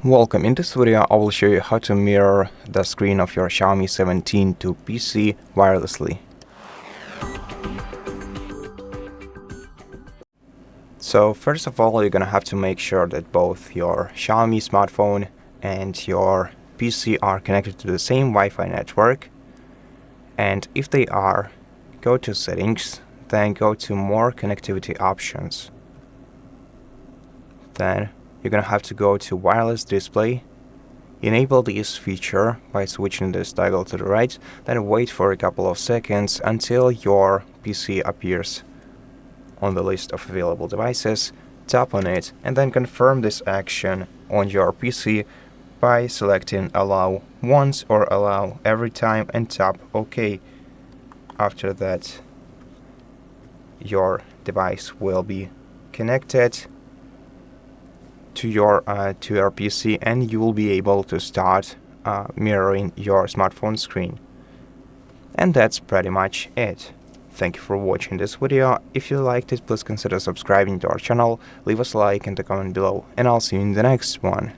Welcome. In this video, I will show you how to mirror the screen of your Xiaomi 17 to PC wirelessly. So first of all, you're gonna have to make sure that both your Xiaomi smartphone and your PC are connected to the same Wi-Fi network. And if they are, go to Settings, then go to More Connectivity Options. Then you're gonna have to go to Wireless Display, enable this feature by switching this toggle to the right, then wait for a couple of seconds until your PC appears on the list of available devices. Tap on it and then confirm this action on your PC by selecting Allow once or Allow every time and tap OK. After that, your device will be connected to your PC and you will be able to start mirroring your smartphone screen. And that's pretty much it. Thank you for watching this video. If you liked it, please consider subscribing to our channel, leave us a like and a comment below, and I'll see you in the next one.